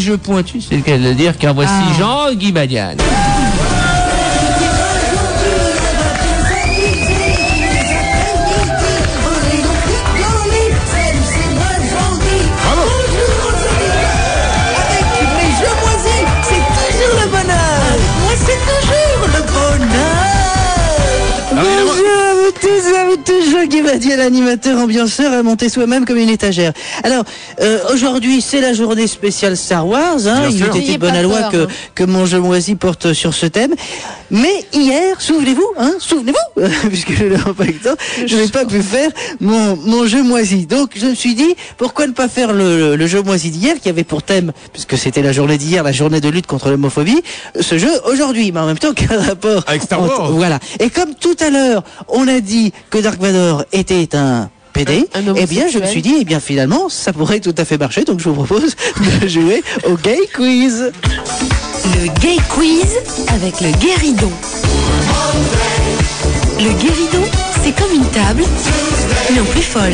jeu pointu, c'est le cas de le dire, car voici Jean-Guy Badiane. Jean-Guy Badiane, l'animateur ambianceur, a monté soi-même comme une étagère. Alors, aujourd'hui, c'est la journée spéciale Star Wars. Hein, il était de bonne loi que mon jeu moisi porte sur ce thème. Mais hier, souvenez-vous, puisque je n'ai pas eu le temps, je n'ai pas pu faire mon jeu moisi. Donc, je me suis dit, pourquoi ne pas faire le jeu moisi d'hier, qui avait pour thème, puisque c'était la journée d'hier, la journée de lutte contre l'homophobie, ce jeu aujourd'hui, mais en même temps, quel rapport avec Star Wars. Voilà. Et comme tout à l'heure, on a dit que Dark Vador était un PD, eh bien je me suis dit, finalement ça pourrait tout à fait marcher, donc je vous propose de jouer au Gay Quiz. Le Gay Quiz avec le Guéridon. Le Guéridon, c'est comme une table, mais en plus folle.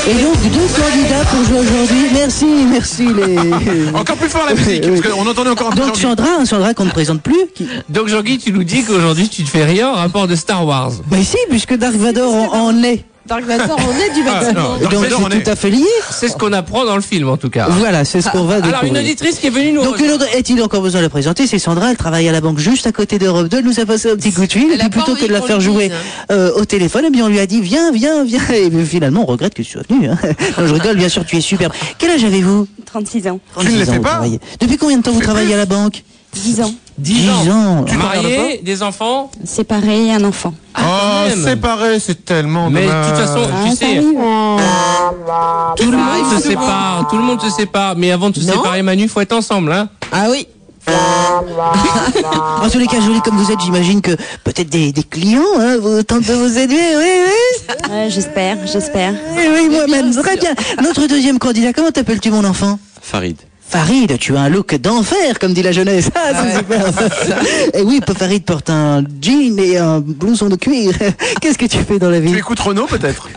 Et donc 2 candidats pour jouer aujourd'hui. Merci les... Encore plus fort la musique, parce qu'on entendait encore un peu. Donc Sandra qu'on ne présente plus. Donc Jean-Guy, tu nous dis qu'aujourd'hui tu ne fais rien en rapport de Star Wars. Mais si, puisque Dark Vador en est. Dark Vador, on est du bâtiment. Donc c'est tout à fait lié. C'est ce qu'on apprend dans le film en tout cas. Voilà, c'est ce qu'on va découvrir. Alors une auditrice qui est venue nous... Donc est-il encore besoin de la présenter? C'est Sandra, elle travaille à la banque juste à côté d'Europe 2, elle nous a passé un petit coup de fil, et puis plutôt que de la faire jouer au téléphone, on lui a dit viens, et finalement on regrette que tu sois venu. Hein. Non, je rigole, bien sûr, tu es superbe. Quel âge avez-vous? 36 ans. Tu ne les fais pas? Depuis combien de temps vous travaillez à la banque? 10 ans. 10 ans. Tu marié, des enfants? Séparé, un enfant. Séparé, c'est tellement mais de dommage. toute façon, tu sais, tout le monde se sépare, mais avant de se séparer, Manu, faut être ensemble, hein. Ah oui. En tous les cas, joli comme vous êtes, j'imagine que peut-être des clients vous tentent de vous séduire, oui. J'espère. Oui, moi-même, très bien. Notre deuxième candidat, comment t'appelles-tu mon enfant? Farid. Farid, tu as un look d'enfer, comme dit la jeunesse. Ah, c'est super. Et oui, Farid porte un jean et un blouson de cuir. Qu'est-ce que tu fais dans la vie? Tu écoutes Renaud, peut-être?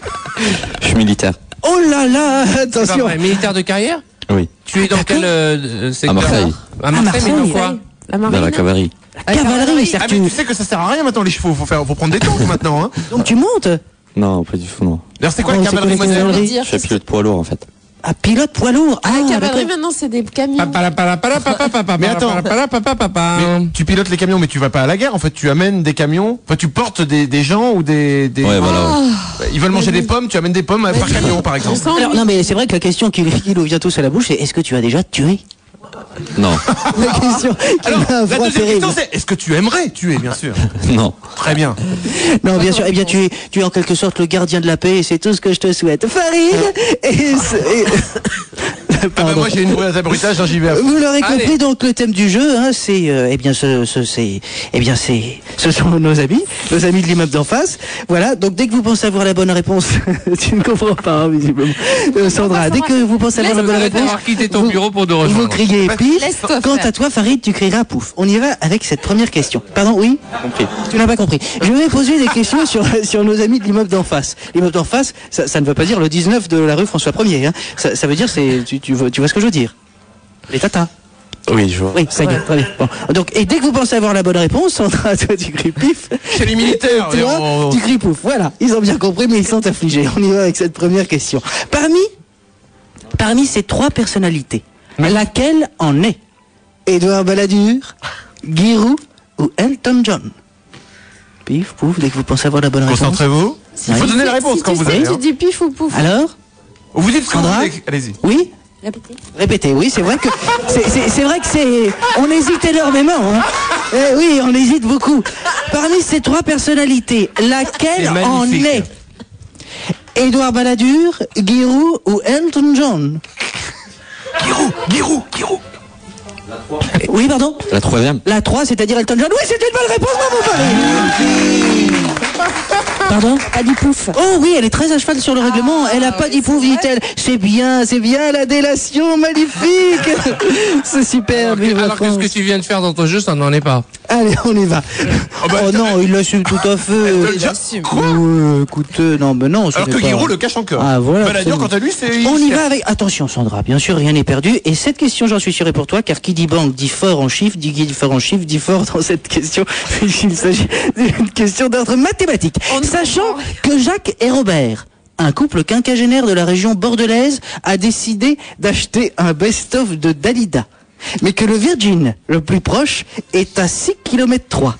Je suis militaire. Oh là là, attention. Militaire de carrière? Oui. Tu es dans quel secteur? À Marseille. À Marseille, mais dans quoi? Dans la cavalerie. Cavalerie, Ah, mais tu sais que ça sert à rien maintenant les chevaux, faut prendre des tanks maintenant, hein. Donc tu montes? Non, pas du tout, non. D'ailleurs, c'est quoi la cavalerie, Je suis pilote poids lourd, en fait. Ah, pilote poids lourd. Ah, cavalerie, maintenant, c'est des camions. Mais attends, mais tu pilotes les camions, mais tu vas pas à la guerre, en fait, tu amènes des camions, enfin, tu portes des gens ou des... Ouais, voilà. Ils veulent manger des pommes, tu amènes des pommes par camion, par exemple. Alors, non, mais c'est vrai que la question qui nous vient tous à la bouche, c'est est-ce que tu as déjà tué? Non. La question qui Alors, m'a la froid deuxième terrible. question, c'est est-ce que tu aimerais tuer, bien sûr? Non. Très bien. Non, bien sûr. Eh bien, tu es en quelque sorte le gardien de la paix et c'est tout ce que je te souhaite. Farid Moi, j'ai une bruit à bruitage, j'y vais. Vous l'aurez compris, donc le thème du jeu, hein, c'est, ce sont nos amis de l'immeuble d'en face. Voilà. Donc dès que vous pensez avoir la bonne réponse, tu ne comprends pas, hein, visiblement. Sandra, dès que vous pensez avoir la bonne réponse, quitter ton bureau pour nous rejoindre. vous criez pif. Quant à toi, Farid, tu crieras pouf. On y va avec cette première question. Pardon, oui? Compris. Tu n'as pas compris. Je vais poser des questions sur nos amis de l'immeuble d'en face. L'immeuble d'en face, ça ne veut pas dire le 19 de la rue François 1er. Hein. Ça veut dire, tu vois ce que je veux dire? Les tatas. Oui, je vois. Oui, ça y est, très bien. Bon. Donc, et dès que vous pensez avoir la bonne réponse, Sandra, toi tu cries pif. Chez les militaires. Toi, tu cries pouf. Voilà, ils ont bien compris, mais ils sont affligés. On y va avec cette première question. Parmi ces 3 personnalités, laquelle en est? Édouard Balladur, Giroud ou Elton John? Pif, pouf, dès que vous pensez avoir la bonne réponse. Concentrez-vous. Il faut donner la réponse quand vous avez. Tu dis pif ou pouf? Alors? Vous dites ce que vous Sandra? voulez. Allez-y. Oui? Répétez, oui, c'est vrai que on hésite énormément. Hein. Oui, on hésite beaucoup. Parmi ces 3 personnalités, laquelle en est? Édouard Balladur, Giroud ou Elton John? Giroud. Oui, pardon? La 3e. La 3, c'est-à-dire Elton John. Oui, c'était une bonne réponse, bravo, Pardon? Pas du pouf. Oh oui, elle est très à cheval sur le règlement. Elle a pas dit pouf, dit-elle. C'est bien, la délation, magnifique. C'est super. Alors que ce que tu viens de faire dans ton jeu, ça n'en est pas. Allez, on y va. Oh non, il l'assume tout à fait. Il assume. Écoute, non, mais non. Alors que Guiraud le cache encore. Ah voilà. Balladur, quant à lui, c'est... On y va avec... Attention Sandra, bien sûr, rien n'est perdu. Et cette question, j'en suis sûr, est pour toi, car qui dit banque dit fort en chiffres, dit fort en chiffres, dit fort dans cette question. Il s'agit d'une question d'ordre mathématique. Sachant que Jacques et Robert, un couple quinquagénaire de la région bordelaise, a décidé d'acheter un best-of de Dalida, mais que le Virgin, le plus proche, est à 6 km 3.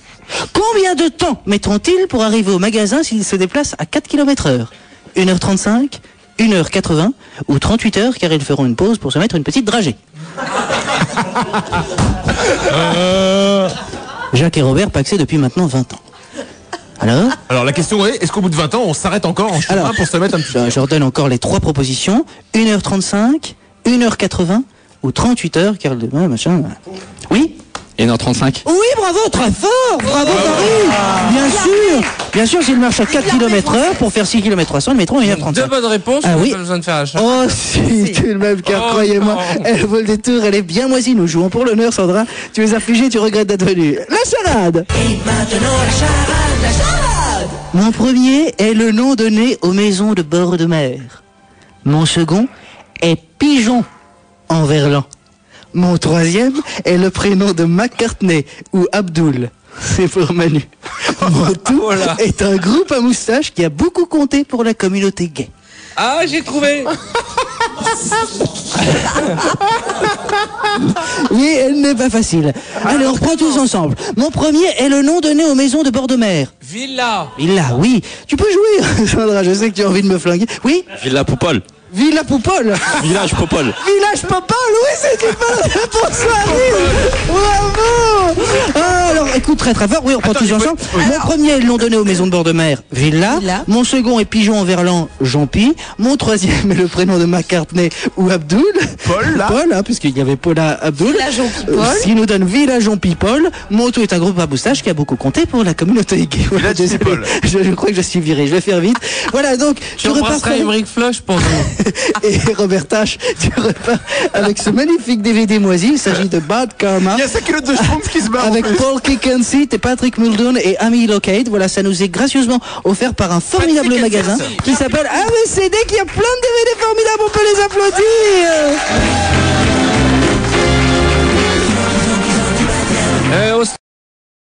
Combien de temps mettront-ils pour arriver au magasin s'ils se déplacent à 4 km/h? 1h35, 1h80 ou 38 heures, car ils feront une pause pour se mettre une petite dragée. Jacques et Robert paxaient depuis maintenant 20 ans. Alors la question est, est-ce qu'au bout de 20 ans, on s'arrête encore en chemin pour se mettre un petit... Je redonne encore les 3 propositions. 1h35, 1h80 ou 38 heures, car le machin... Oui 1h35. Oui, bravo, très fort. Bravo, Paris. Bien sûr, s'il marche à 4 km/h, pour faire 6 km 300, ils mettront 1h35. Deux bonnes réponses, on n'a pas besoin de faire la chasse. Oh, si, tout de même, car croyez-moi, elle vaut le détour, elle est bien moisie. Nous jouons pour l'honneur, Sandra. Tu es affligée, tu regrettes d'être venue. La charade. Et maintenant, la charade. Mon premier est le nom donné aux maisons de bord de mer. Mon second est Pigeon en verlan. Mon troisième est le prénom de McCartney ou Abdul. C'est pour Manu. Mon tout est un groupe à moustache qui a beaucoup compté pour la communauté gay. Ah, j'ai trouvé. Oui, elle n'est pas facile. Allez, on reprend tous ensemble. Mon premier est le nom donné aux maisons de bord de mer. Villa. Villa, oui. Tu peux jouer, Sandra, je sais que tu as envie de me flinguer. Oui. Villa Poupole. Villa Poupole. Village Popol. Village Popol, oui, c'est une bonne réponse. Bravo. Alors, écoute, très fort, oui, on prend tous ensemble. Mon premier est le nom donné aux maisons de bord de mer, Villa. Mon second est Pigeon en verlan, Jean-Pi. Mon troisième est le prénom de McCartney ou Abdul. Paul, puisqu'il y avait Paula Abdul. Villa Jean-Pi Paul. Ce qui nous donne Villa Jean-Pi Paul. Mon tout est un groupe à moustache qui a beaucoup compté pour la communauté gay. Voilà, je crois que je suis viré, je vais faire vite. Voilà, donc, je repasserai Émeric Floch pour nous. Et Robert Tache, tu repars avec ce magnifique DVD moisi. Il s'agit de Bad Karma. Il y a 5 kilos de schtroumpfs qui se barrent. Avec Paul Kickenseat et Patrick Muldoon et Amy Locade. Voilà, ça nous est gracieusement offert par un formidable magasin qui s'appelle ABCD, qui a plein de DVD formidables. On peut les applaudir.